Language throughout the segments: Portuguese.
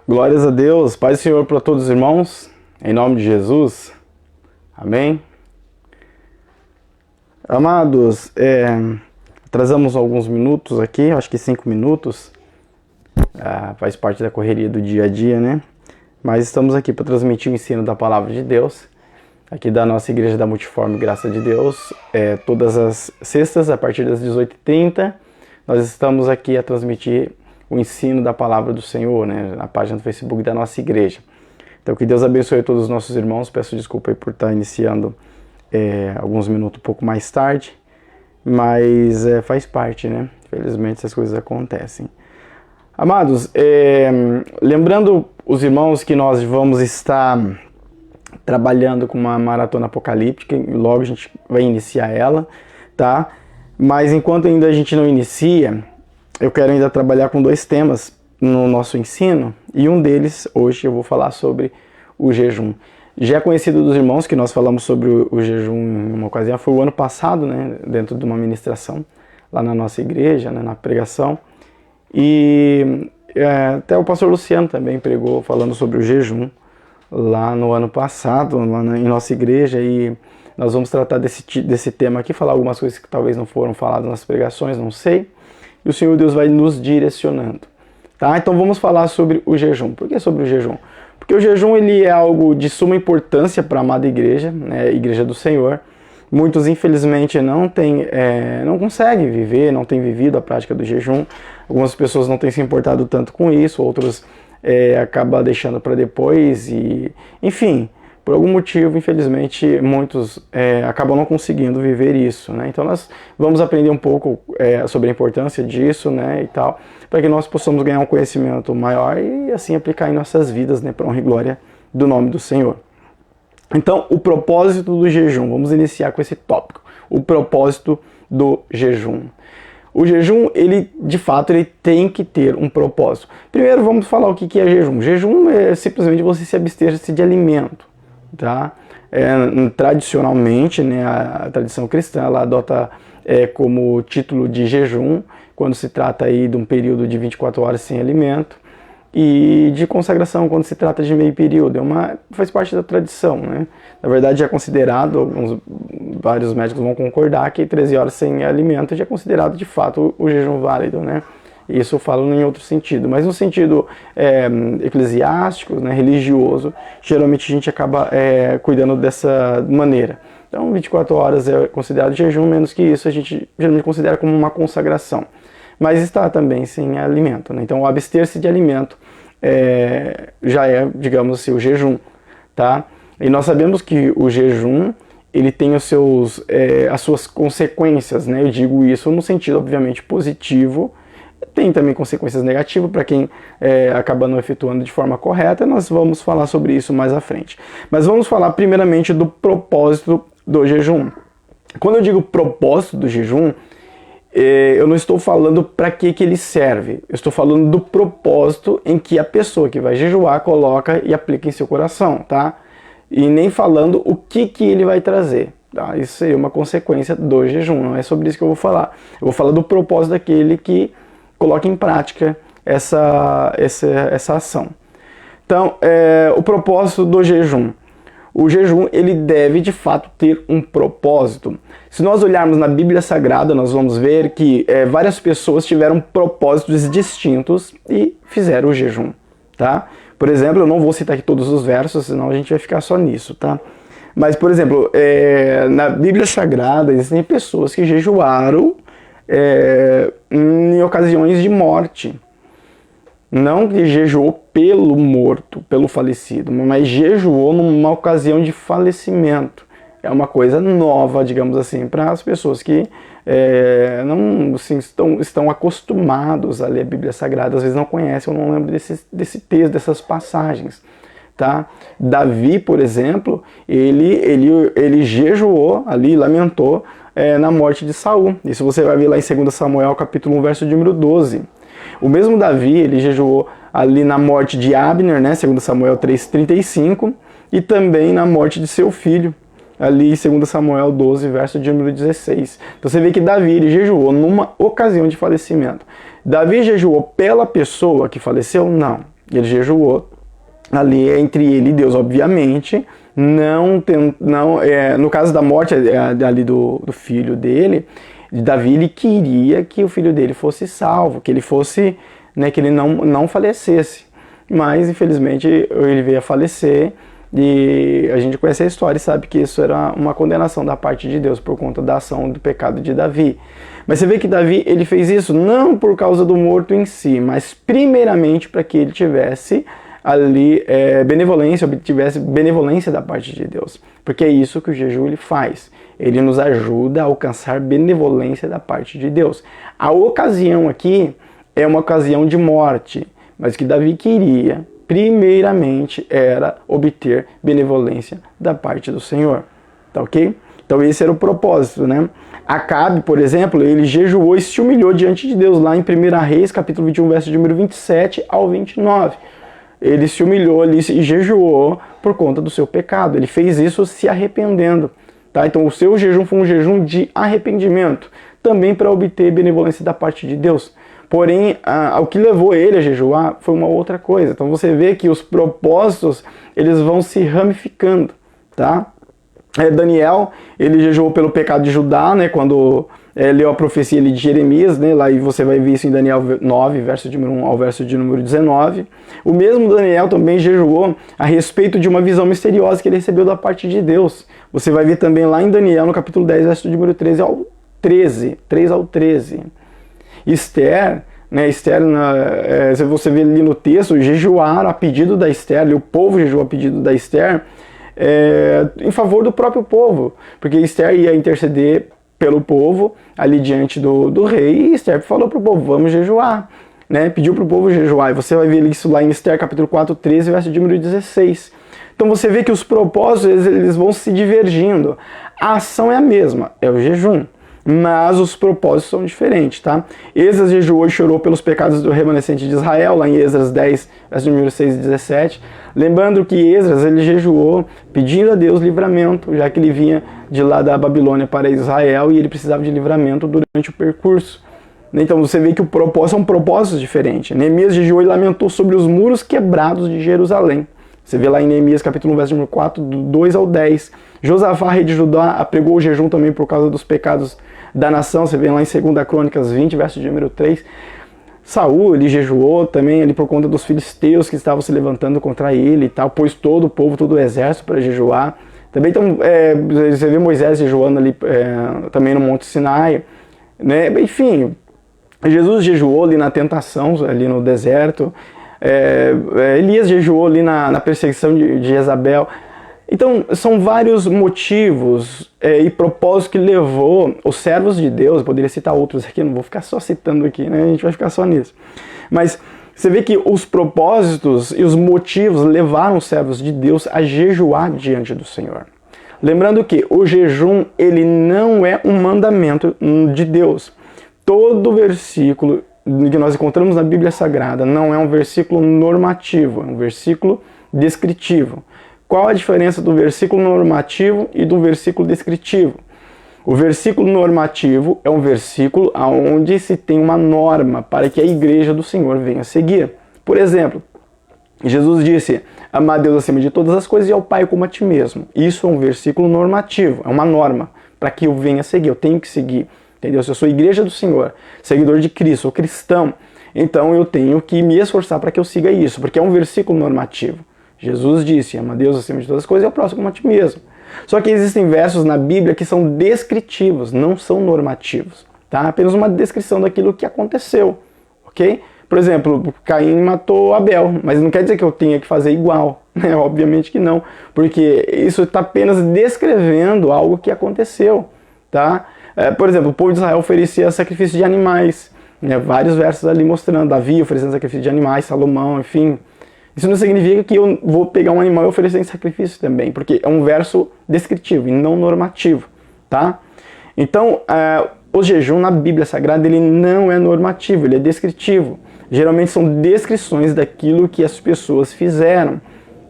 Glórias a Deus, Pai do Senhor para todos os irmãos, em nome de Jesus, amém? Amados, atrasamos alguns minutos aqui, acho que 5 minutos, faz parte da correria do dia a dia, né? Mas estamos aqui para transmitir o ensino da Palavra de Deus, aqui da nossa Igreja da Multiforme Graça de Deus, todas as sextas, a partir das 18h30, nós estamos aqui a transmitir o ensino da Palavra do Senhor, né, na página do Facebook da nossa igreja. Então que Deus abençoe todos os nossos irmãos, peço desculpa aí por estar iniciando alguns minutos um pouco mais tarde, mas faz parte, né, infelizmente essas coisas acontecem. Amados, lembrando os irmãos que nós vamos estar trabalhando com uma maratona apocalíptica, e logo a gente vai iniciar ela, tá? Mas enquanto ainda a gente não inicia, eu quero ainda trabalhar com 2 temas no nosso ensino, e um deles, hoje, eu vou falar sobre o jejum. Já é conhecido dos irmãos que nós falamos sobre o jejum em uma ocasião, foi o ano passado, né, dentro de uma ministração, lá na nossa igreja, né, na pregação, e até o pastor Luciano também pregou falando sobre o jejum, lá no ano passado, lá em nossa igreja, e nós vamos tratar desse tema aqui, falar algumas coisas que talvez não foram faladas nas pregações, não sei, e o Senhor Deus vai nos direcionando, tá? Então vamos falar sobre o jejum. Por que sobre o jejum? Porque o jejum ele é algo de suma importância para a amada igreja, né, Igreja do Senhor. Muitos infelizmente não conseguem viver, não têm vivido a prática do jejum. Algumas pessoas não têm se importado tanto com isso, outros acabam deixando para depois e, enfim, por algum motivo, infelizmente, muitos acabam não conseguindo viver isso, né? Então nós vamos aprender um pouco sobre a importância disso, né, e tal, para que nós possamos ganhar um conhecimento maior e assim aplicar em nossas vidas, né, para honra e glória do nome do Senhor. Então, o propósito do jejum, vamos iniciar com esse tópico, o propósito do jejum. O jejum, ele, de fato, ele tem que ter um propósito. Primeiro, vamos falar o que é jejum. Jejum é simplesmente você se abster-se de alimento. Tá? Tradicionalmente, né, a tradição cristã ela adota como título de jejum quando se trata aí de um período de 24 horas sem alimento, e de consagração quando se trata de meio período. Faz parte da tradição, né? Na verdade é considerado, vários médicos vão concordar que 13 horas sem alimento já é considerado de fato o jejum válido, né? Isso eu falo em outro sentido, mas no sentido eclesiástico, né, religioso, geralmente a gente acaba cuidando dessa maneira. Então 24 horas é considerado jejum, menos que isso a gente geralmente considera como uma consagração. Mas está também sem alimento, né? Então o abster-se de alimento já é, digamos assim, o jejum, tá? E nós sabemos que o jejum ele tem as suas consequências, né? Eu digo isso no sentido obviamente positivo. Tem também consequências negativas para quem acaba não efetuando de forma correta. Nós vamos falar sobre isso mais à frente. Mas vamos falar primeiramente do propósito do jejum. Quando eu digo propósito do jejum, eu não estou falando para que ele serve. Eu estou falando do propósito em que a pessoa que vai jejuar coloca e aplica em seu coração, tá? E nem falando o que ele vai trazer. Tá? Isso seria uma consequência do jejum. Não é sobre isso que eu vou falar. Eu vou falar do propósito daquele que coloque em prática essa ação. Então, o propósito do jejum. O jejum, ele deve, de fato, ter um propósito. Se nós olharmos na Bíblia Sagrada, nós vamos ver que várias pessoas tiveram propósitos distintos e fizeram o jejum, tá? Por exemplo, eu não vou citar aqui todos os versos, senão a gente vai ficar só nisso, tá? Mas, por exemplo, na Bíblia Sagrada, existem pessoas que jejuaram em ocasiões de morte. Não que jejuou pelo morto, pelo falecido, mas jejuou numa ocasião de falecimento. É uma coisa nova, digamos assim, para as pessoas que não assim, estão acostumados a ler a Bíblia Sagrada, às vezes não conhecem ou não lembram desse texto, dessas passagens. Tá? Davi, por exemplo, ele jejuou ali, lamentou na morte de Saul. Isso você vai ver lá em 2 Samuel, capítulo 1, verso de número 12. O mesmo Davi, ele jejuou ali na morte de Abner, né, 2 Samuel 3:35, e também na morte de seu filho, ali em 2 Samuel 12, verso de número 16. Então você vê que Davi ele jejuou numa ocasião de falecimento. Davi jejuou pela pessoa que faleceu? Não. Ele jejuou ali entre ele e Deus, obviamente. No caso da morte ali do filho dele, Davi, ele queria que o filho dele fosse salvo, que ele fosse, né, que ele não falecesse. Mas, infelizmente, ele veio a falecer e a gente conhece a história e sabe que isso era uma condenação da parte de Deus por conta da ação do pecado de Davi. Mas você vê que Davi, ele fez isso não por causa do morto em si, mas primeiramente para que ele tivesse ali benevolência, obtivesse benevolência da parte de Deus. Porque é isso que o jejum ele faz. Ele nos ajuda a alcançar benevolência da parte de Deus. A ocasião aqui é uma ocasião de morte, mas o que Davi queria, primeiramente, era obter benevolência da parte do Senhor. Tá ok? Então esse era o propósito, né? Acabe, por exemplo, ele jejuou e se humilhou diante de Deus, lá em 1 Reis, capítulo 21, verso de número 27 ao 29. Ele se humilhou ali e jejuou por conta do seu pecado. Ele fez isso se arrependendo. Tá? Então o seu jejum foi um jejum de arrependimento, também para obter benevolência da parte de Deus. Porém, o que levou ele a jejuar foi uma outra coisa. Então você vê que os propósitos eles vão se ramificando. Tá? Daniel, ele jejuou pelo pecado de Judá, né, quando leu a profecia ali de Jeremias, né, lá e você vai ver isso em Daniel 9, verso de número 1 ao verso de número 19. O mesmo Daniel também jejuou a respeito de uma visão misteriosa que ele recebeu da parte de Deus. Você vai ver também lá em Daniel, no capítulo 10, verso de número 13 ao 13. Esther, né, se você vê ali no texto, jejuaram a pedido da Esther, ali, o povo jejuou a pedido da Esther, em favor do próprio povo, porque Esther ia interceder pelo povo ali diante do rei, e Esther falou para o povo, vamos jejuar, né? Pediu para o povo jejuar, e você vai ver isso lá em Esther capítulo 4, 13, verso de número 16. Então você vê que os propósitos eles vão se divergindo, a ação é a mesma, é o jejum, mas os propósitos são diferentes, tá? Esdras jejuou e chorou pelos pecados do remanescente de Israel, lá em Esdras 10, verso número 6 e 17. Lembrando que Esdras, ele jejuou pedindo a Deus livramento, já que ele vinha de lá da Babilônia para Israel e ele precisava de livramento durante o percurso. Então você vê que são propósitos diferentes. Neemias jejuou e lamentou sobre os muros quebrados de Jerusalém. Você vê lá em Neemias capítulo 1, verso número 4, do 2 ao 10. Josafá, rei de Judá, apregou o jejum também por causa dos pecados da nação. Você vê lá em 2 Crônicas 20, verso de número 3. Saul, ele jejuou também ali por conta dos filisteus que estavam se levantando contra ele e tal, pôs todo o povo, todo o exército para jejuar. Também então, você vê Moisés jejuando ali também no Monte Sinai, né? Enfim, Jesus jejuou ali na tentação, ali no deserto. Elias jejuou ali na perseguição de Jezabel. Então, são vários motivos e propósitos que levou os servos de Deus, eu poderia citar outros aqui, não vou ficar só citando aqui, né? A gente vai ficar só nisso. Mas você vê que os propósitos e os motivos levaram os servos de Deus a jejuar diante do Senhor. Lembrando que o jejum, ele não é um mandamento de Deus. Todo versículo que nós encontramos na Bíblia Sagrada não é um versículo normativo, é um versículo descritivo. Qual a diferença do versículo normativo e do versículo descritivo? O versículo normativo é um versículo onde se tem uma norma para que a igreja do Senhor venha seguir. Por exemplo, Jesus disse, amar a Deus acima de todas as coisas e ao Pai como a ti mesmo. Isso é um versículo normativo, é uma norma para que eu venha seguir, eu tenho que seguir. Entendeu? Se eu sou igreja do Senhor, seguidor de Cristo, sou cristão, então eu tenho que me esforçar para que eu siga isso, porque é um versículo normativo. Jesus disse, ama a Deus acima de todas as coisas e ao próximo como a ti mesmo. Só que existem versos na Bíblia que são descritivos, não são normativos. Tá? Apenas uma descrição daquilo que aconteceu. Ok? Por exemplo, Caim matou Abel, mas não quer dizer que eu tenha que fazer igual. Né? Obviamente que não, porque isso está apenas descrevendo algo que aconteceu. Tá? Por exemplo, o povo de Israel oferecia sacrifício de animais. Né? Vários versos ali mostrando, Davi oferecendo sacrifício de animais, Salomão, enfim. Isso não significa que eu vou pegar um animal e oferecer em sacrifício também, porque é um verso descritivo e não normativo, tá? Então, o jejum na Bíblia Sagrada, ele não é normativo, ele é descritivo. Geralmente são descrições daquilo que as pessoas fizeram,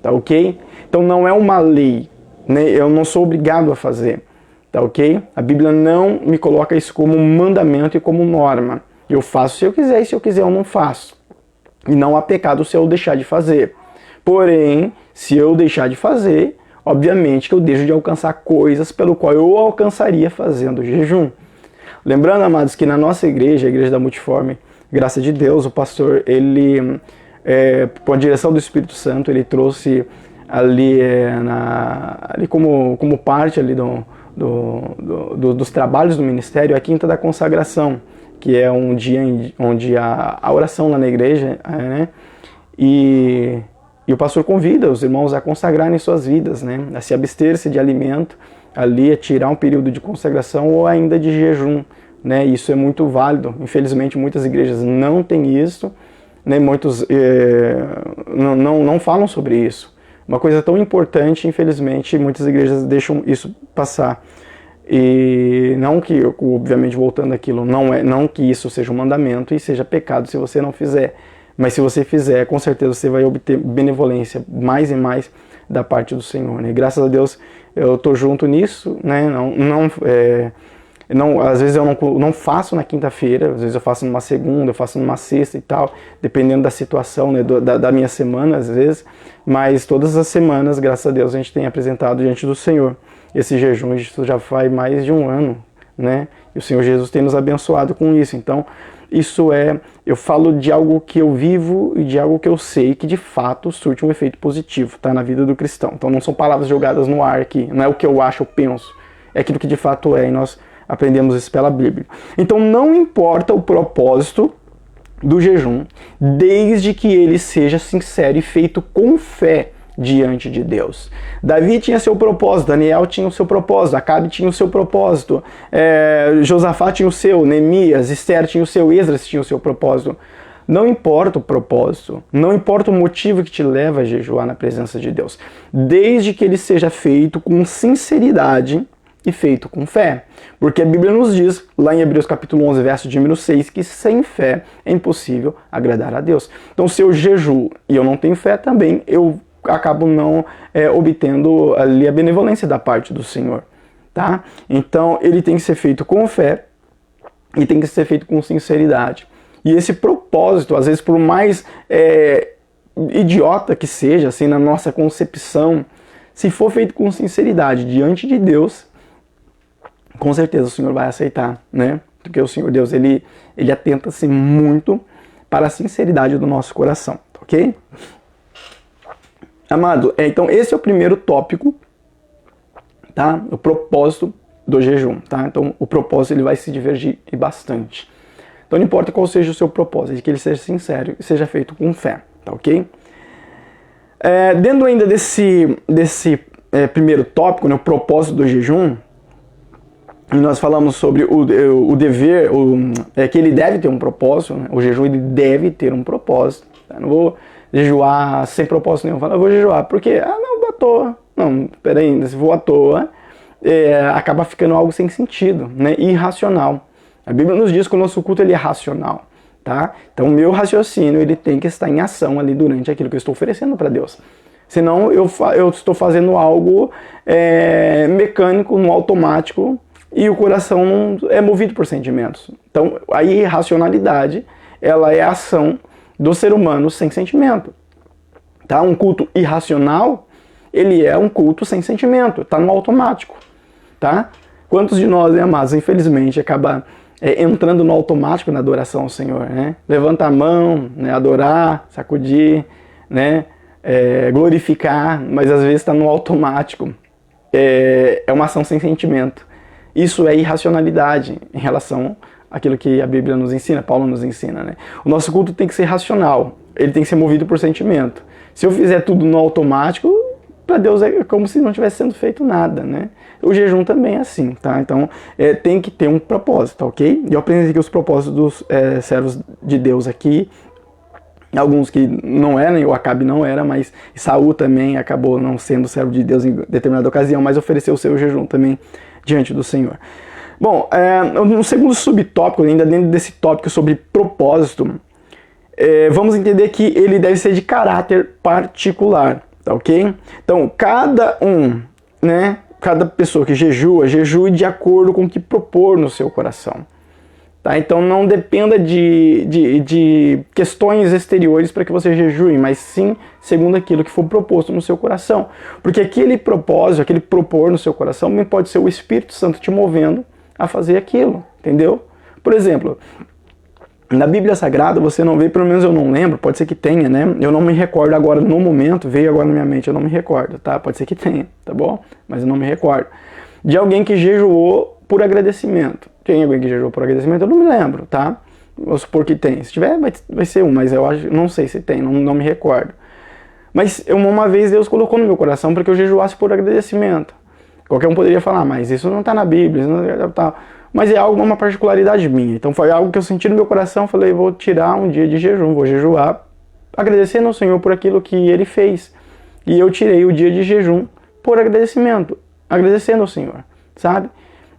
tá ok? Então não é uma lei, né? Eu não sou obrigado a fazer, tá ok? A Bíblia não me coloca isso como um mandamento e como norma. Eu faço se eu quiser e se eu quiser eu não faço. E não há pecado se eu deixar de fazer. Porém, se eu deixar de fazer, obviamente que eu deixo de alcançar coisas pelo qual eu alcançaria fazendo jejum. Lembrando, amados, que na nossa igreja, a Igreja da Multiforme, graças de Deus, o pastor, ele, com a direção do Espírito Santo, ele trouxe ali, ali como parte ali dos trabalhos do ministério, a Quinta da Consagração, que é um dia onde há a oração lá na igreja, né? E o pastor convida os irmãos a consagrarem suas vidas, né? A se abster-se de alimento, ali a tirar um período de consagração ou ainda de jejum, né? Isso é muito válido. Infelizmente, muitas igrejas não têm isso, né? Muitos não falam sobre isso. Uma coisa tão importante, infelizmente, muitas igrejas deixam isso passar. E não que, obviamente, voltando àquilo, não que isso seja um mandamento e seja pecado se você não fizer. Mas se você fizer, com certeza você vai obter benevolência mais e mais da parte do Senhor, né? E graças a Deus eu estou junto nisso, né? Às vezes eu não faço na quinta-feira, às vezes eu faço numa segunda, eu faço numa sexta e tal, dependendo da situação, né, da minha semana, às vezes. Mas todas as semanas, graças a Deus, a gente tem apresentado diante do Senhor esse jejum. Isso já faz mais de um ano, né? E o Senhor Jesus tem nos abençoado com isso. Então, eu falo de algo que eu vivo e de algo que eu sei que de fato surte um efeito positivo, tá, na vida do cristão. Então não são palavras jogadas no ar aqui, não é o que eu acho, eu penso, é aquilo que de fato é, e nós aprendemos isso pela Bíblia. Então não importa o propósito do jejum, desde que ele seja sincero e feito com fé diante de Deus. Davi tinha seu propósito, Daniel tinha o seu propósito, Acabe tinha o seu propósito, Josafá tinha o seu, Neemias, Esther tinha o seu, Esdras tinha o seu propósito. Não importa o propósito, não importa o motivo que te leva a jejuar na presença de Deus, desde que ele seja feito com sinceridade e feito com fé. Porque a Bíblia nos diz, lá em Hebreus capítulo 11, verso de número 6, que sem fé é impossível agradar a Deus. Então se eu jejuo e eu não tenho fé também, eu acabo não obtendo ali a benevolência da parte do Senhor, tá? Então ele tem que ser feito com fé e tem que ser feito com sinceridade. E esse propósito, às vezes por mais idiota que seja, assim, na nossa concepção, se for feito com sinceridade diante de Deus, com certeza o Senhor vai aceitar, né? Porque o Senhor Deus, ele atenta-se muito para a sinceridade do nosso coração, ok? Amado, então esse é o primeiro tópico, tá? O propósito do jejum, tá? Então o propósito ele vai se divergir bastante. Então não importa qual seja o seu propósito, que ele seja sincero e seja feito com fé, tá ok? Dentro ainda desse primeiro tópico, né, o propósito do jejum, nós falamos sobre o dever, que ele deve ter um propósito, né? O jejum ele deve ter um propósito. Tá? Não vou jejuar sem propósito nenhum. Eu vou jejuar porque, não, vou à toa. Não, peraí, se vou à toa, acaba ficando algo sem sentido, né? Irracional. A Bíblia nos diz que o nosso culto ele é racional, tá? Então o meu raciocínio ele tem que estar em ação ali durante aquilo que eu estou oferecendo para Deus. Senão eu estou fazendo algo mecânico, no automático, e o coração não é movido por sentimentos. Então a irracionalidade ela é a ação do ser humano sem sentimento. Tá? Um culto irracional, ele é um culto sem sentimento, está no automático. Tá? Quantos de nós, né, amados, infelizmente, acaba entrando no automático na adoração ao Senhor, né? Levanta a mão, né, adorar, sacudir, né, glorificar, mas às vezes está no automático. É uma ação sem sentimento. Isso é irracionalidade em relação àquilo que a Bíblia nos ensina, Paulo nos ensina, né? O nosso culto tem que ser racional, ele tem que ser movido por sentimento. Se eu fizer tudo no automático, para Deus é como se não tivesse sendo feito nada, né? O jejum também é assim, tá? Então tem que ter um propósito, ok? E eu aprendi aqui os propósitos dos servos de Deus aqui, alguns que não eram, o Acabe não era, mas Saul também acabou não sendo servo de Deus em determinada ocasião, mas ofereceu o seu jejum também diante do Senhor. Bom, no segundo subtópico, ainda dentro desse tópico sobre propósito, vamos entender que ele deve ser de caráter particular, tá ok? Então, cada pessoa que jejua, jejue de acordo com o que propor no seu coração, Tá? Então não dependa de questões exteriores para que você jejue, mas sim segundo aquilo que for proposto no seu coração. Porque aquele propósito, aquele propor no seu coração, também pode ser o Espírito Santo te movendo a fazer aquilo, entendeu? Por exemplo, na Bíblia Sagrada você não vê, pelo menos eu não lembro, pode ser que tenha, né? Eu não me recordo agora no momento, veio agora na minha mente, eu não me recordo, tá? Pode ser que tenha, tá bom? Mas eu não me recordo. De alguém que jejuou por agradecimento. Tem alguém que jejuou por agradecimento? Eu não me lembro, tá? Vou supor que tem. Se tiver, vai ser um, mas eu acho, não sei se tem, não me recordo. Mas uma vez Deus colocou no meu coração para que eu jejuasse por agradecimento. Qualquer um poderia falar, mas isso não está na Bíblia, isso não tá. Mas é algo, uma particularidade minha. Então foi algo que eu senti no meu coração, falei, vou tirar um dia de jejum, vou jejuar, agradecendo ao Senhor por aquilo que Ele fez. E eu tirei o dia de jejum por agradecimento, agradecendo ao Senhor, sabe?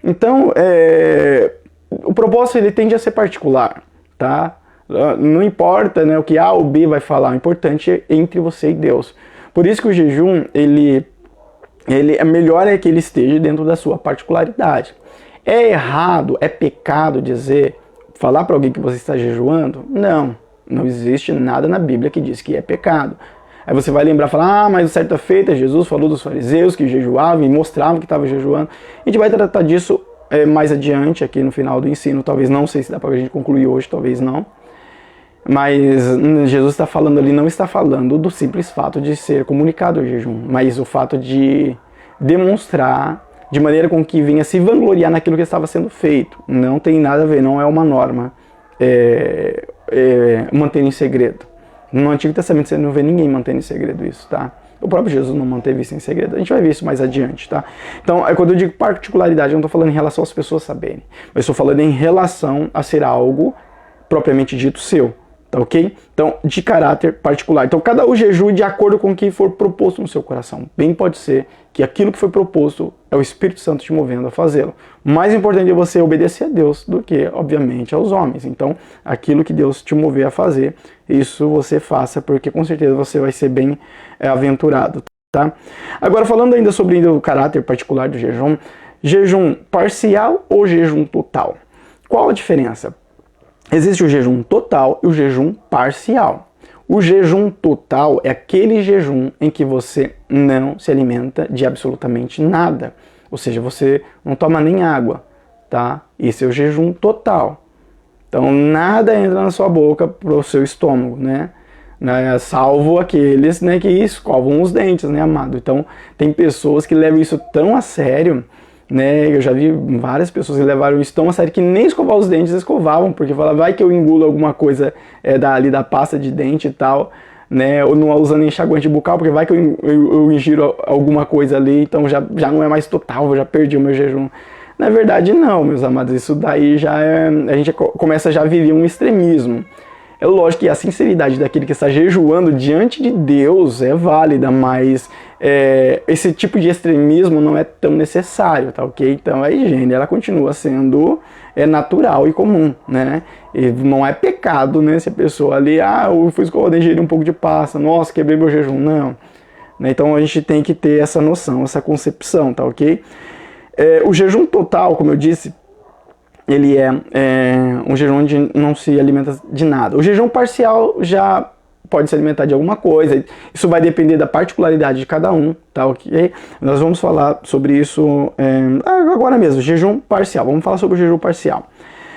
Então, o propósito ele tende a ser particular, tá? Não importa, né, o que A ou B vai falar, o importante é entre você e Deus. Por isso que o jejum, ele é melhor que ele esteja dentro da sua particularidade. É errado, é pecado falar para alguém que você está jejuando? Não existe nada na Bíblia que diz que é pecado. Aí você vai lembrar, falar, mas certa feita Jesus falou dos fariseus que jejuavam e mostravam que estavam jejuando. A gente vai tratar disso mais adiante, aqui no final do ensino, talvez não sei se dá para a gente concluir hoje, talvez não. Mas Jesus está falando ali, não está falando do simples fato de ser comunicado o jejum, mas o fato de demonstrar de maneira com que vinha se vangloriar naquilo que estava sendo feito. Não tem nada a ver, não é uma norma manter em segredo. No Antigo Testamento você não vê ninguém mantendo em segredo isso, tá? O próprio Jesus não manteve isso em segredo. A gente vai ver isso mais adiante, tá? Então, quando eu digo particularidade, eu não estou falando em relação às pessoas saberem. Eu estou falando em relação a ser algo propriamente dito seu, tá ok? Então, de caráter particular. Então, cada um jejue de acordo com o que for proposto no seu coração. Bem pode ser que aquilo que foi proposto é o Espírito Santo te movendo a fazê-lo. O mais importante é você obedecer a Deus do que, obviamente, aos homens. Então, aquilo que Deus te mover a fazer, isso você faça, porque com certeza você vai ser bem aventurado, tá? Agora, falando ainda sobre o caráter particular do jejum, jejum parcial ou jejum total? Qual a diferença? Existe o jejum total e o jejum parcial. O jejum total é aquele jejum em que você não se alimenta de absolutamente nada. Ou seja, você não toma nem água, tá? Esse é o jejum total. Então, nada entra na sua boca para o seu estômago, né? Salvo aqueles, né, que escovam os dentes, né, amado? Então, tem pessoas que levam isso tão a sério, né? Eu já vi várias pessoas que levaram isso tão a sério que nem escovar os dentes escovavam, porque falavam, vai que eu engulo alguma coisa ali da pasta de dente e tal, né? Ou não usando enxaguante bucal, porque vai que eu ingiro alguma coisa ali, então já não é mais total, eu já perdi o meu jejum. Na verdade, não, meus amados, isso daí já a gente começa já a viver um extremismo. É lógico que a sinceridade daquele que está jejuando diante de Deus é válida, mas esse tipo de extremismo não é tão necessário, tá ok? Então a higiene, ela continua sendo natural e comum, né? E não é pecado, né? Se a pessoa ali, eu fui escovar o dente, ingeri um pouco de pasta, nossa, quebrei meu jejum, não. Então a gente tem que ter essa noção, essa concepção, tá ok? O jejum total, como eu disse, ele é um jejum onde não se alimenta de nada. O jejum parcial já pode se alimentar de alguma coisa. Isso vai depender da particularidade de cada um, tá ok? Nós vamos falar sobre isso agora mesmo, jejum parcial. Vamos falar sobre o jejum parcial.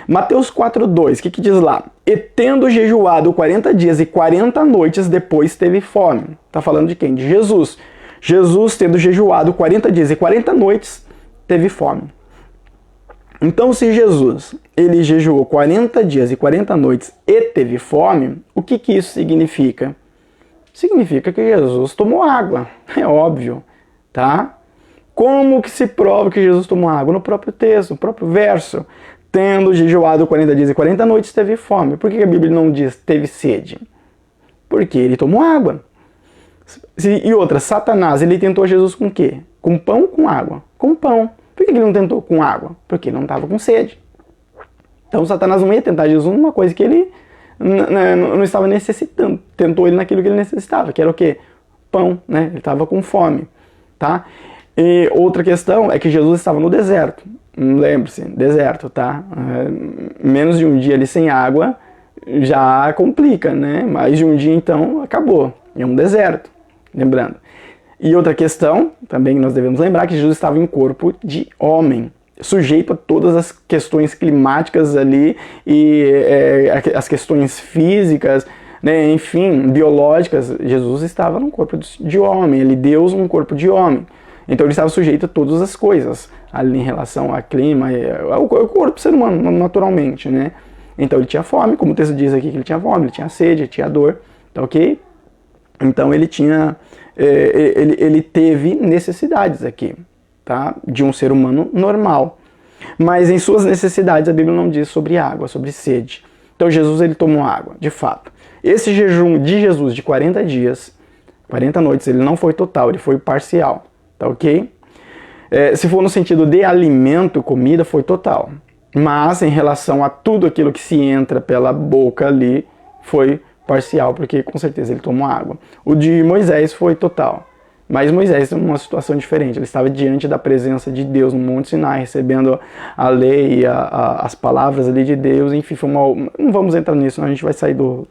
Mateus 4:2, o que diz lá? E tendo jejuado 40 dias e 40 noites, depois teve fome. Tá falando de quem? De Jesus. Jesus, tendo jejuado 40 dias e 40 noites, teve fome. Então, se Jesus, ele jejuou 40 dias e 40 noites e teve fome, o que isso significa? Significa que Jesus tomou água, é óbvio, tá? Como que se prova que Jesus tomou água? No próprio texto, no próprio verso. Tendo jejuado 40 dias e 40 noites, teve fome. Por que a Bíblia não diz teve sede? Porque ele tomou água. E outra, Satanás, ele tentou Jesus com o quê? Com pão ou com água? Com pão. Por que ele não tentou com água? Porque ele não estava com sede. Então Satanás não ia tentar Jesus numa coisa que ele não estava necessitando. Tentou ele naquilo que ele necessitava, que era o quê? Pão, né? Ele estava com fome, tá? E outra questão é que Jesus estava no deserto. Lembre-se, deserto, tá? Menos de um dia ali sem água já complica, né? Mais de um dia então acabou. É um deserto, lembrando. E outra questão, também nós devemos lembrar que Jesus estava em corpo de homem, sujeito a todas as questões climáticas ali e as questões físicas, né, enfim, biológicas. Jesus estava num corpo de homem, ele Deus num corpo de homem. Então ele estava sujeito a todas as coisas ali em relação ao clima, ao corpo do ser humano, naturalmente, né? Então ele tinha fome, como o texto diz aqui que ele tinha fome, ele tinha sede, ele tinha dor, tá ok? Então ele tinha, ele teve necessidades aqui, tá? De um ser humano normal. Mas em suas necessidades a Bíblia não diz sobre água, sobre sede. Então Jesus ele tomou água, de fato. Esse jejum de Jesus de 40 dias, 40 noites, ele não foi total, ele foi parcial, tá ok? Se for no sentido de alimento, comida, foi total. Mas em relação a tudo aquilo que se entra pela boca ali, foi parcial, porque com certeza ele tomou água. O de Moisés foi total. Mas Moisés estava numa situação diferente. Ele estava diante da presença de Deus no Monte Sinai, recebendo a lei, as palavras ali de Deus. Enfim, não vamos entrar nisso, senão a gente vai sair do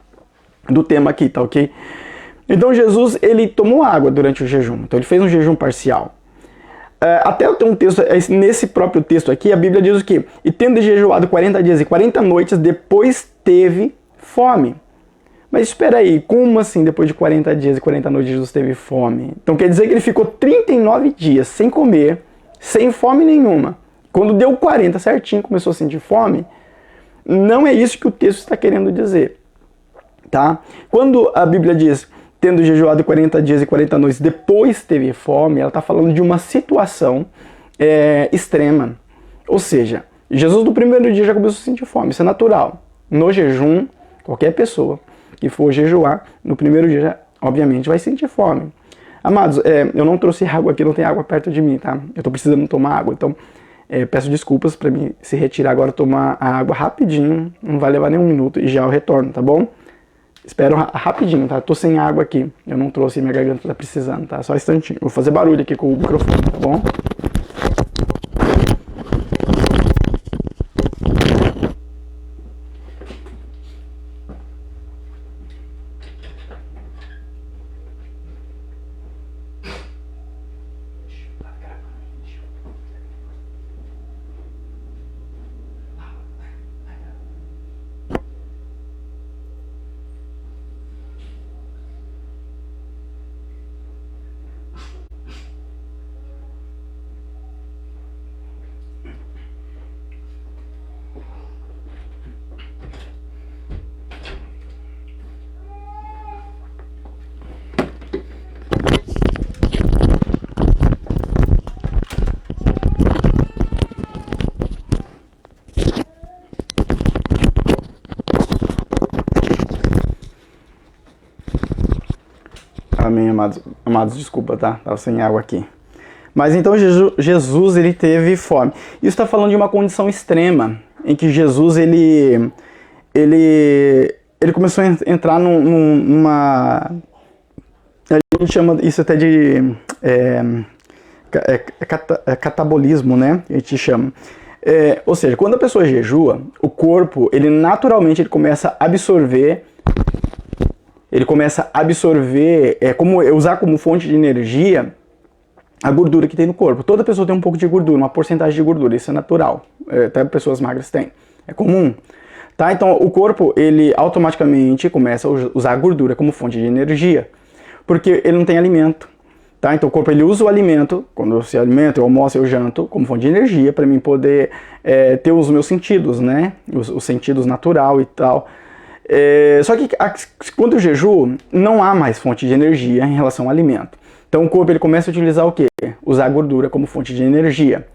tema aqui, tá ok? Então Jesus, ele tomou água durante o jejum. Então ele fez um jejum parcial. Até eu tenho um texto, nesse próprio texto aqui, a Bíblia diz o quê? E tendo jejuado 40 dias e 40 noites, depois teve fome. Mas espera aí, como assim depois de 40 dias e 40 noites Jesus teve fome? Então quer dizer que ele ficou 39 dias sem comer, sem fome nenhuma. Quando deu 40 certinho, começou a sentir fome? Não é isso que o texto está querendo dizer, tá? Quando a Bíblia diz, tendo jejuado 40 dias e 40 noites, depois teve fome, ela está falando de uma situação extrema. Ou seja, Jesus no primeiro dia já começou a sentir fome, isso é natural. No jejum, qualquer pessoa que for jejuar, no primeiro dia, obviamente, vai sentir fome. Amados, eu não trouxe água aqui, não tem água perto de mim, tá? Eu tô precisando tomar água, então peço desculpas para mim se retirar agora, tomar a água rapidinho, não vai levar nem um minuto e já eu retorno, tá bom? Espero rapidinho, tá? Tô sem água aqui, eu não trouxe, minha garganta tá precisando, tá? Só um instantinho, vou fazer barulho aqui com o microfone, tá bom? Amém, amados, desculpa, tá? Tava sem água aqui. Mas então Jesus, ele teve fome. Isso está falando de uma condição extrema, em que Jesus, ele começou a entrar numa... A gente chama isso até de catabolismo, né? A gente chama. Ou seja, quando a pessoa jejua, o corpo, ele naturalmente começa a absorver... usar como fonte de energia a gordura que tem no corpo. Toda pessoa tem um pouco de gordura, uma porcentagem de gordura, isso é natural. Até pessoas magras têm, é comum. Tá? Então o corpo, ele automaticamente começa a usar a gordura como fonte de energia, porque ele não tem alimento. Tá? Então o corpo, ele usa o alimento, quando eu se alimento, eu almoço, eu janto, como fonte de energia, para mim poder ter os meus sentidos, né? Os sentidos natural e tal. Só que quando eu jejuo, não há mais fonte de energia em relação ao alimento. Então o corpo, ele começa a utilizar o quê? Usar a gordura como fonte de energia.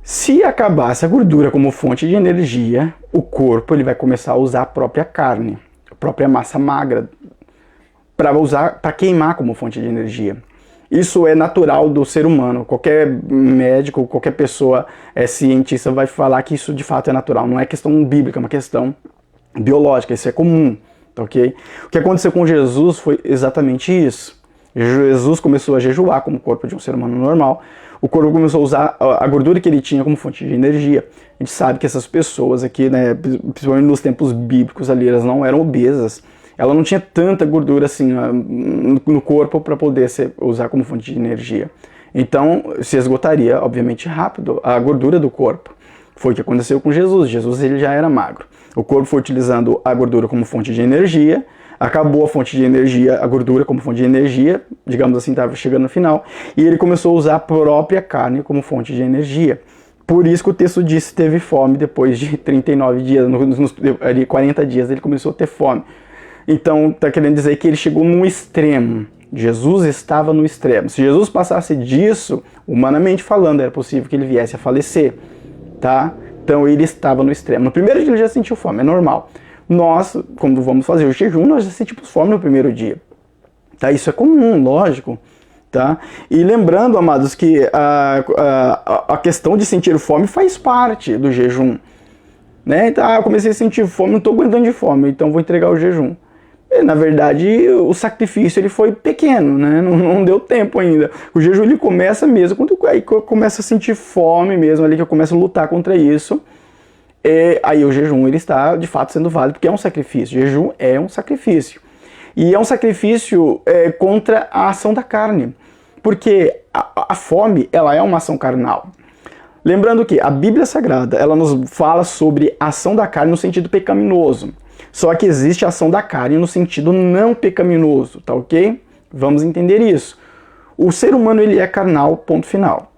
Se acabar essa gordura como fonte de energia, o corpo, ele vai começar a usar a própria carne, a própria massa magra, para queimar como fonte de energia. Isso é natural do ser humano. Qualquer médico, qualquer pessoa cientista vai falar que isso de fato é natural. Não é questão bíblica, é uma questão biológica, isso é comum, tá ok? O que aconteceu com Jesus foi exatamente isso. Jesus começou a jejuar como o corpo de um ser humano normal. o corpo começou a usar a gordura que ele tinha como fonte de energia. A gente sabe que essas pessoas aqui, né, principalmente nos tempos bíblicos ali, elas não eram obesas. Ela não tinha tanta gordura assim no corpo para poder usar como fonte de energia. Então se esgotaria, obviamente, rápido a gordura do corpo. Foi o que aconteceu com Jesus. Jesus ele já era magro. O corpo foi utilizando a gordura como fonte de energia. Acabou a fonte de energia, a gordura como fonte de energia, digamos assim, estava chegando no final, e ele começou a usar a própria carne como fonte de energia. Por isso que o texto diz que teve fome depois de 39 dias, nos 40 dias ele começou a ter fome. Então está querendo dizer que ele chegou num extremo. Jesus estava no extremo. Se Jesus passasse disso, humanamente falando, era possível que ele viesse a falecer, tá? Então ele estava no extremo. No primeiro dia ele já sentiu fome, é normal. Nós, quando vamos fazer o jejum, nós já sentimos fome no primeiro dia. Tá? Isso é comum, lógico. Tá? E lembrando, amados, que a questão de sentir fome faz parte do jejum. Né? Então, eu comecei a sentir fome, não estou aguentando de fome, então vou entregar o jejum. E, na verdade, o sacrifício ele foi pequeno, né? Não deu tempo ainda. O jejum ele começa mesmo quando eu começo a sentir fome mesmo, ali que eu começo a lutar contra isso. Aí o jejum ele está de fato sendo válido, porque é um sacrifício. O jejum é um sacrifício. E é um sacrifício contra a ação da carne. Porque a fome ela é uma ação carnal. Lembrando que a Bíblia Sagrada ela nos fala sobre a ação da carne no sentido pecaminoso. Só que existe a ação da carne no sentido não pecaminoso, tá ok? Vamos entender isso. O ser humano ele é carnal, ponto final.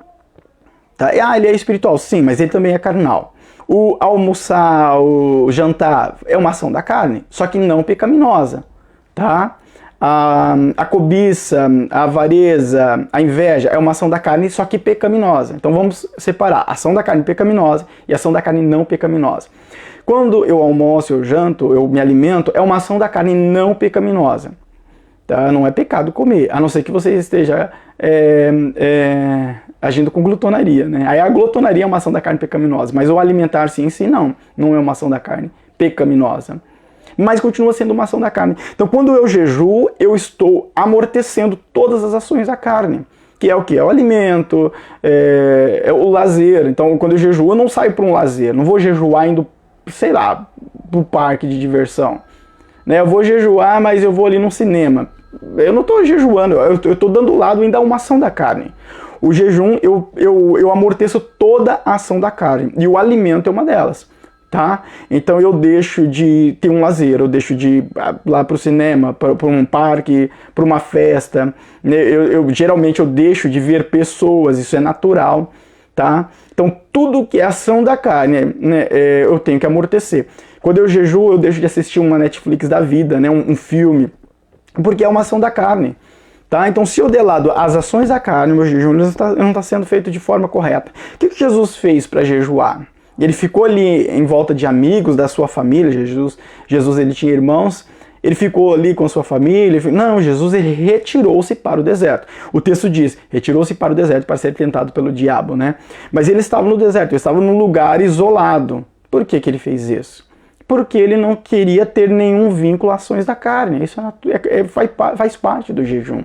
Tá? Ele é espiritual, sim, mas ele também é carnal. O almoçar, o jantar é uma ação da carne, só que não pecaminosa, tá? A cobiça, a avareza, a inveja é uma ação da carne, só que pecaminosa. Então vamos separar a ação da carne pecaminosa e a ação da carne não pecaminosa. Quando eu almoço, eu janto, eu me alimento, é uma ação da carne não pecaminosa. Tá? Não é pecado comer, a não ser que você esteja agindo com glutonaria, né? Aí a glutonaria é uma ação da carne pecaminosa, mas o alimentar-se em si não é uma ação da carne pecaminosa. Mas continua sendo uma ação da carne. Então quando eu jejuo, eu estou amortecendo todas as ações da carne. Que é o que? É o alimento, é o lazer. Então quando eu jejuo, eu não saio para um lazer. Não vou jejuar indo, sei lá, para o parque de diversão. Né? Eu vou jejuar, mas eu vou ali no cinema. Eu não estou jejuando, eu estou dando lado ainda a uma ação da carne. O jejum, eu amorteço toda a ação da carne. E o alimento é uma delas. Tá? Então eu deixo de ter um lazer, eu deixo de ir lá para o cinema, para um parque, para uma festa. Geralmente eu deixo de ver pessoas, isso é natural. Tá? Então tudo que é ação da carne, né, eu tenho que amortecer. Quando eu jejuo, eu deixo de assistir uma Netflix da vida, né, um filme, porque é uma ação da carne. Tá? Então se eu der lado às ações da carne, o meu jejum não está sendo feito de forma correta. O que Jesus fez para jejuar? Ele ficou ali em volta de amigos da sua família. Jesus ele tinha irmãos, ele ficou ali com a sua família. Não, Jesus ele retirou-se para o deserto. O texto diz, retirou-se para o deserto para ser tentado pelo diabo, né? Mas ele estava no deserto, ele estava num lugar isolado. Por que ele fez isso? Porque ele não queria ter nenhum vínculo às ações da carne. Isso faz parte do jejum.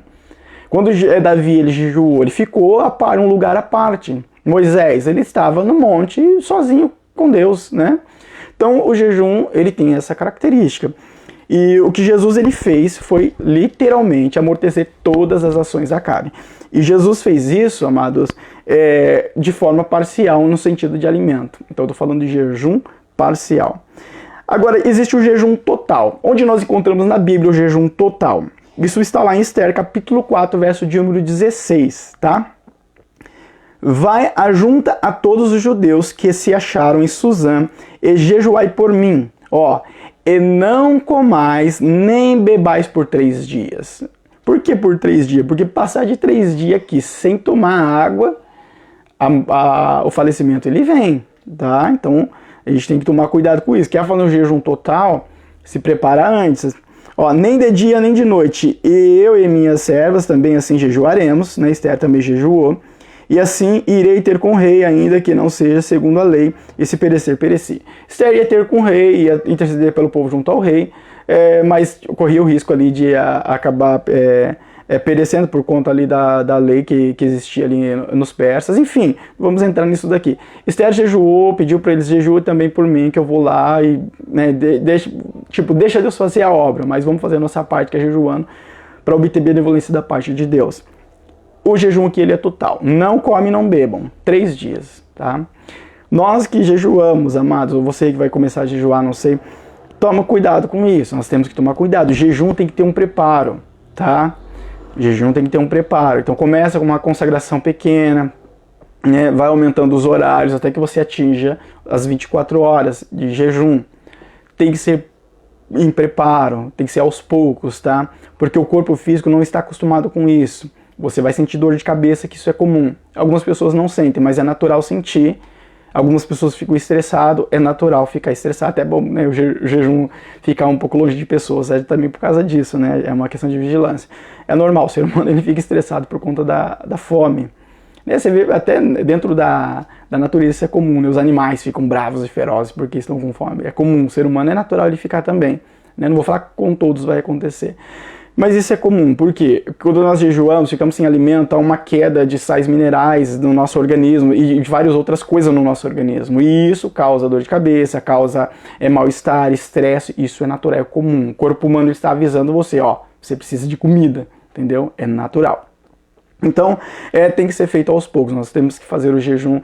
Quando Davi ele jejuou, ele ficou em um lugar à parte. Moisés, ele estava no monte sozinho com Deus, né? Então o jejum, ele tem essa característica. E o que Jesus ele fez foi literalmente amortecer todas as ações da carne. E Jesus fez isso, amados, de forma parcial no sentido de alimento. Então eu estou falando de jejum parcial. Agora, existe o jejum total. Onde nós encontramos na Bíblia o jejum total? Isso está lá em Esther, capítulo 4, verso de número 16, tá? Vai ajunta a todos os judeus que se acharam em Suzã e jejuai por mim, e não comais nem bebais por 3 dias. Por que por 3 dias? Porque passar de 3 dias aqui sem tomar água, o falecimento ele vem, tá? Então a gente tem que tomar cuidado com isso. Quer fazer um jejum total? Se prepara antes. Nem de dia nem de noite. Eu e minhas servas também assim jejuaremos, né? Esther também jejuou. E assim irei ter com o rei, ainda que não seja segundo a lei, e se perecer, pereci. Esther ia ter com o rei, ia interceder pelo povo junto ao rei, mas corria o risco ali de acabar perecendo por conta ali da lei que existia ali nos persas. Enfim, vamos entrar nisso daqui. Esther jejuou, pediu para eles jejuem também por mim, que eu vou lá e, né, deixa Deus fazer a obra, mas vamos fazer a nossa parte, que é jejuando, para obter benevolência da parte de Deus. O jejum aqui ele é total. Não come, não bebam. 3 dias, tá? Nós que jejuamos, amados, ou você que vai começar a jejuar, não sei, toma cuidado com isso. Nós temos que tomar cuidado. O jejum tem que ter um preparo, tá? O jejum tem que ter um preparo. Então começa com uma consagração pequena, né? Vai aumentando os horários até que você atinja as 24 horas de jejum. Tem que ser em preparo, tem que ser aos poucos, tá? Porque o corpo físico não está acostumado com isso. Você vai sentir dor de cabeça, que isso é comum. Algumas pessoas não sentem, mas é natural sentir. Algumas pessoas ficam estressadas, é natural ficar estressado. Até é bom, né, o jejum ficar um pouco longe de pessoas, é também por causa disso, né? É uma questão de vigilância. É normal, o ser humano ele fica estressado por conta da fome. Você vê até dentro da natureza isso é comum, né? Os animais ficam bravos e ferozes porque estão com fome. É comum, o ser humano é natural ele ficar também. Né? Não vou falar que com todos vai acontecer. Mas isso é comum, porque quando nós jejuamos, ficamos sem alimento, há uma queda de sais minerais no nosso organismo e de várias outras coisas no nosso organismo. E isso causa dor de cabeça, causa mal-estar, estresse, isso é natural, é comum. O corpo humano está avisando você, ó, você precisa de comida, entendeu? É natural. Então, tem que ser feito aos poucos. Nós temos que fazer o jejum,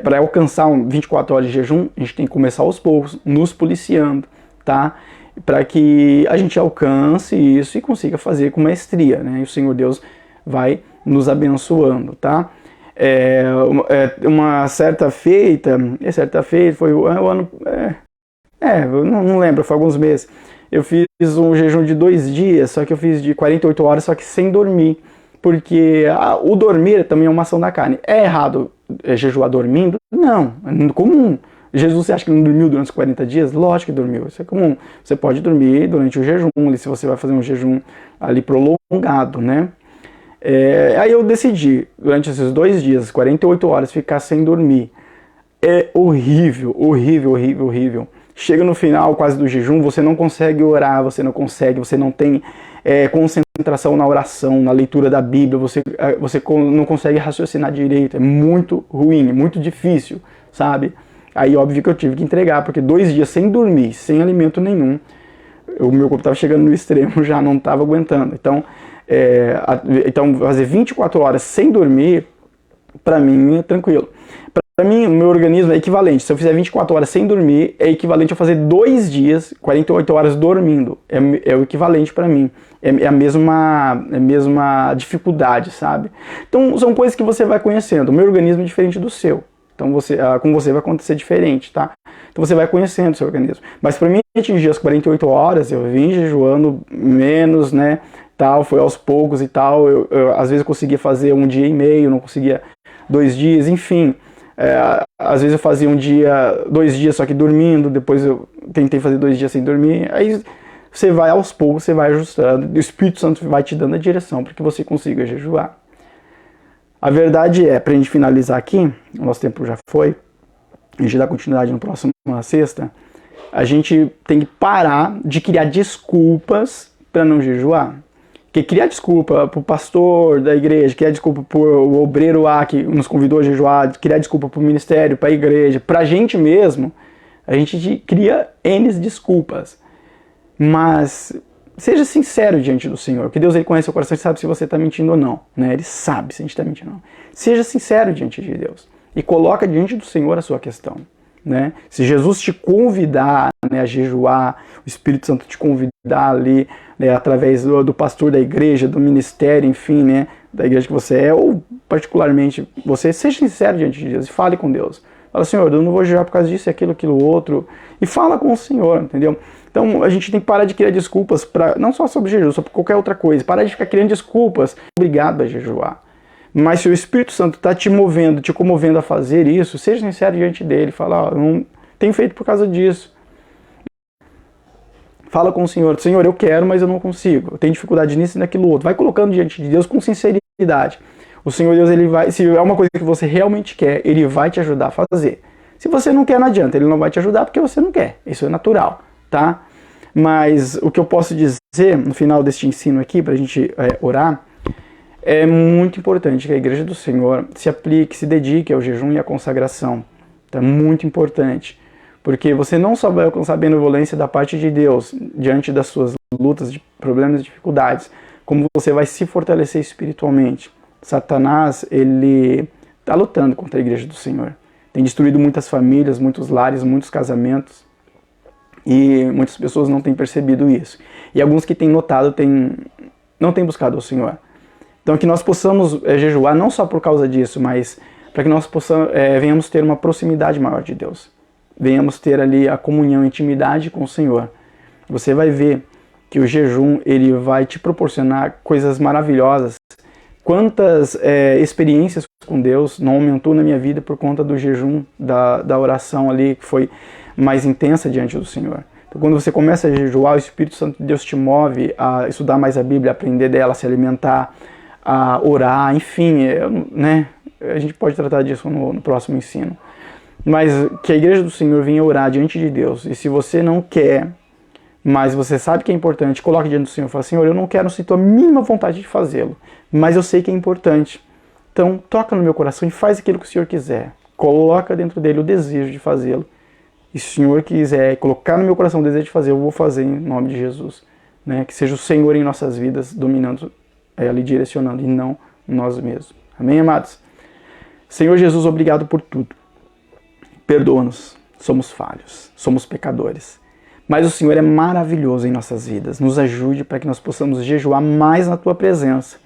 para alcançar 24 horas de jejum, a gente tem que começar aos poucos, nos policiando, tá? Para que a gente alcance isso e consiga fazer com maestria, né? E o Senhor Deus vai nos abençoando, tá? Uma certa feita foi o ano... eu não lembro, foi alguns meses. Eu fiz um jejum de 2 dias, só que eu fiz de 48 horas, só que sem dormir. Porque o dormir também é uma ação da carne. É errado jejuar dormindo? Não, é comum. Jesus, você acha que não dormiu durante os 40 dias? Lógico que dormiu, isso é comum. Você pode dormir durante o jejum, se você vai fazer um jejum ali prolongado, né? Aí eu decidi, durante esses 2 dias, 48 horas, ficar sem dormir. É horrível, horrível, horrível, horrível. Chega no final quase do jejum, você não consegue orar, você não tem concentração na oração, na leitura da Bíblia, você não consegue raciocinar direito, é muito ruim, é muito difícil, sabe? Aí óbvio que eu tive que entregar, porque 2 dias sem dormir, sem alimento nenhum, o meu corpo estava chegando no extremo, já não estava aguentando. Então fazer 24 horas sem dormir, para mim é tranquilo. Para mim, o meu organismo é equivalente. Se eu fizer 24 horas sem dormir, é equivalente a fazer 2 dias, 48 horas dormindo. É o equivalente para mim. É a mesma dificuldade, sabe? Então, são coisas que você vai conhecendo. O meu organismo é diferente do seu. Então, com você vai acontecer diferente, tá? Então, você vai conhecendo o seu organismo. Mas para mim, atingir as 48 horas, eu vim jejuando menos, né? Tal, foi aos poucos e tal. Eu às vezes eu conseguia fazer 1 dia e meio, não conseguia 2 dias, enfim. Às vezes eu fazia 2 dias só que dormindo, depois eu tentei fazer 2 dias sem dormir. Aí você vai aos poucos, você vai ajustando, o Espírito Santo vai te dando a direção para que você consiga jejuar. A verdade é, para a gente finalizar aqui, o nosso tempo já foi, a gente dá continuidade no próximo sexta, a gente tem que parar de criar desculpas para não jejuar. Porque criar desculpa pro pastor da igreja, criar desculpa pro obreiro lá que nos convidou a jejuar, criar desculpa pro ministério, pra igreja, pra gente mesmo, a gente cria N desculpas. Mas seja sincero diante do Senhor, porque Deus ele conhece o coração e sabe se você está mentindo ou não, né? Ele sabe se a gente está mentindo ou não. Seja sincero diante de Deus e coloca diante do Senhor a sua questão, né? Se Jesus te convidar, né, a jejuar, o Espírito Santo te convidar ali, né, através do pastor da igreja, do ministério, enfim, né, da igreja que você é, ou particularmente você, seja sincero diante de Deus e fale com Deus. Fala, Senhor, eu não vou jejuar por causa disso, aquilo, outro, e fala com o Senhor, entendeu? Então a gente tem que parar de criar desculpas, não só sobre jejum, sobre qualquer outra coisa, parar de ficar criando desculpas, obrigado a jejuar. Mas se o Espírito Santo está te movendo, te comovendo a fazer isso, seja sincero diante dele, fala, eu não tenho feito por causa disso. Fala com o Senhor, Senhor, eu quero, mas eu não consigo, eu tenho dificuldade nisso e naquilo outro. Vai colocando diante de Deus com sinceridade. O Senhor Deus, ele vai, se é uma coisa que você realmente quer, ele vai te ajudar a fazer. Se você não quer, não adianta, ele não vai te ajudar porque você não quer, isso é natural, tá? Mas o que eu posso dizer no final deste ensino aqui, para a gente orar, é muito importante que a Igreja do Senhor se aplique, se dedique ao jejum e à consagração. Então é muito importante, porque você não só vai alcançar a benevolência da parte de Deus diante das suas lutas, de problemas e dificuldades, como você vai se fortalecer espiritualmente. Satanás, ele está lutando contra a Igreja do Senhor. Tem destruído muitas famílias, muitos lares, muitos casamentos, e muitas pessoas não têm percebido isso. E alguns que têm notado não têm buscado ao Senhor. Então que nós possamos jejuar não só por causa disso, mas para que nós venhamos ter uma proximidade maior de Deus. Venhamos ter ali a comunhão, a intimidade com o Senhor. Você vai ver que o jejum ele vai te proporcionar coisas maravilhosas. Quantas experiências com Deus não aumentou na minha vida por conta do jejum, da oração ali que foi mais intensa diante do Senhor. Então, quando você começa a jejuar, o Espírito Santo de Deus te move a estudar mais a Bíblia, a aprender dela, a se alimentar, a orar, enfim, né? A gente pode tratar disso no próximo ensino. Mas que a Igreja do Senhor venha orar diante de Deus. E se você não quer, mas você sabe que é importante, coloque diante do Senhor e fala: Senhor, eu não quero, sinto a mínima vontade de fazê-lo, mas eu sei que é importante. Então, toca no meu coração e faz aquilo que o Senhor quiser. Coloca dentro dele o desejo de fazê-lo. E se o Senhor quiser colocar no meu coração o desejo de fazer, eu vou fazer em nome de Jesus. Né? Que seja o Senhor em nossas vidas, dominando, ali direcionando, e não nós mesmos. Amém, amados? Senhor Jesus, obrigado por tudo. Perdoa-nos, somos falhos, somos pecadores. Mas o Senhor é maravilhoso em nossas vidas. Nos ajude para que nós possamos jejuar mais na Tua presença.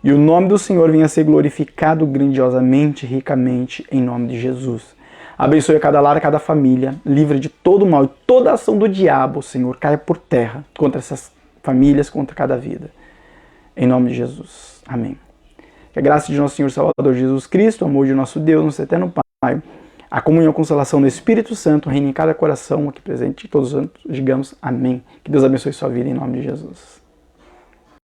E o nome do Senhor venha a ser glorificado grandiosamente, ricamente, em nome de Jesus. Abençoe a cada lar, a cada família, livre de todo mal e toda ação do diabo, Senhor, caia por terra contra essas famílias, contra cada vida. Em nome de Jesus. Amém. Que a graça de nosso Senhor Salvador Jesus Cristo, o amor de nosso Deus, nosso eterno Pai, a comunhão e a consolação do Espírito Santo reine em cada coração aqui presente, todos os santos, digamos amém. Que Deus abençoe sua vida em nome de Jesus.